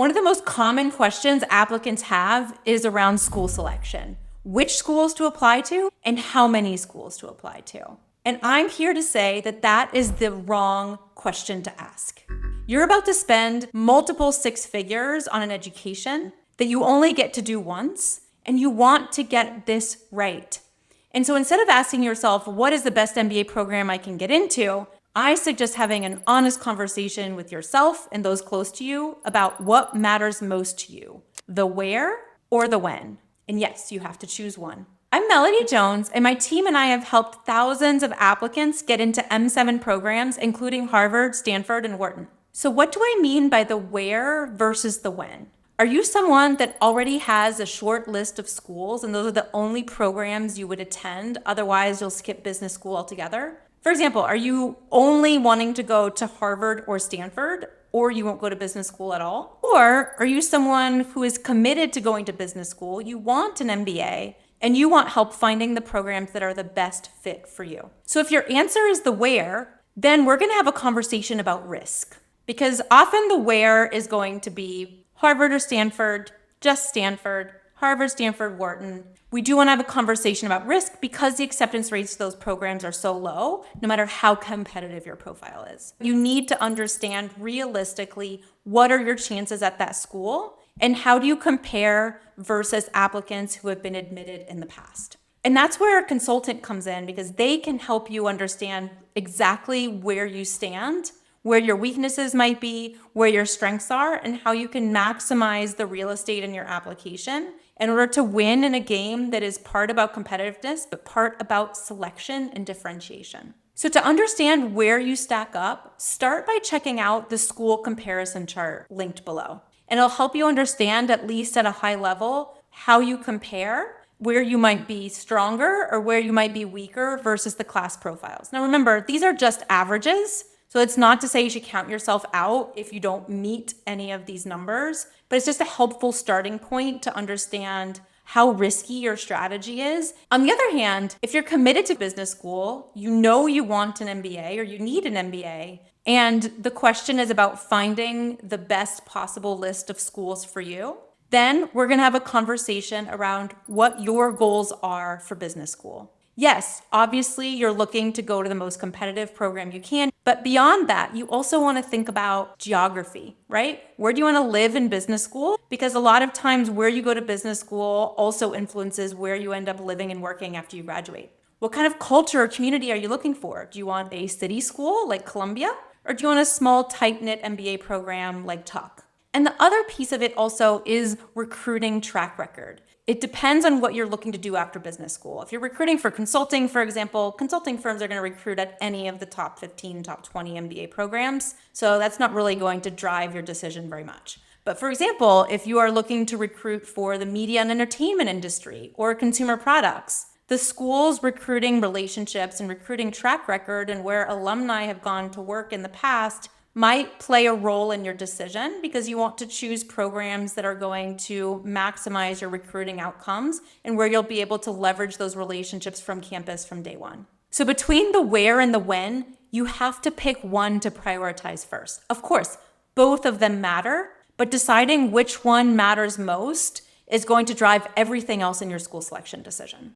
One of the most common questions applicants have is around school selection. Which schools to apply to and how many schools to apply to. And I'm here to say that that is the wrong question to ask. You're about to spend multiple six figures on an education that you only get to do once, and you want to get this right. And so instead of asking yourself, what is the best MBA program I can get into? I suggest having an honest conversation with yourself and those close to you about what matters most to you, the where or the when. And yes, you have to choose one. I'm Melody Jones, and my team and I have helped thousands of applicants get into M7 programs, including Harvard, Stanford, and Wharton. So what do I mean by the where versus the when? Are you someone that already has a short list of schools and those are the only programs you would attend? Otherwise, you'll skip business school altogether? For example, are you only wanting to go to Harvard or Stanford, or you won't go to business school at all? Or are you someone who is committed to going to business school, you want an MBA, and you want help finding the programs that are the best fit for you? So if your answer is the where, then we're gonna have a conversation about risk. Because often the where is going to be Harvard or Stanford, just Stanford, Harvard, Stanford, Wharton. We do want to have a conversation about risk because the acceptance rates to those programs are so low, no matter how competitive your profile is. You need to understand realistically what are your chances at that school and how do you compare versus applicants who have been admitted in the past. And that's where a consultant comes in because they can help you understand exactly where you stand, where your weaknesses might be, where your strengths are, and how you can maximize the real estate in your application in order to win in a game that is part about competitiveness, but part about selection and differentiation. So to understand where you stack up, start by checking out the school comparison chart linked below. And it'll help you understand, at least at a high level, how you compare, where you might be stronger or where you might be weaker versus the class profiles. Now remember, these are just averages. So it's not to say you should count yourself out if you don't meet any of these numbers, but it's just a helpful starting point to understand how risky your strategy is. On the other hand, if you're committed to business school, you know you want an MBA or you need an MBA, and the question is about finding the best possible list of schools for you, then we're gonna have a conversation around what your goals are for business school. Yes, obviously you're looking to go to the most competitive program you can, but beyond that, you also want to think about geography, right? Where do you want to live in business school? Because a lot of times where you go to business school also influences where you end up living and working after you graduate. What kind of culture or community are you looking for? Do you want a city school like Columbia? Or do you want a small, tight-knit MBA program like Tuck? And the other piece of it also is recruiting track record. It depends on what you're looking to do after business school. If you're recruiting for consulting, for example, consulting firms are going to recruit at any of the top 15, top 20 MBA programs. So that's not really going to drive your decision very much. But for example, if you are looking to recruit for the media and entertainment industry or consumer products, the school's recruiting relationships and recruiting track record and where alumni have gone to work in the past might play a role in your decision because you want to choose programs that are going to maximize your recruiting outcomes and where you'll be able to leverage those relationships from campus from day one. So between the where and the when, you have to pick one to prioritize first. Of course, both of them matter, but deciding which one matters most is going to drive everything else in your school selection decision.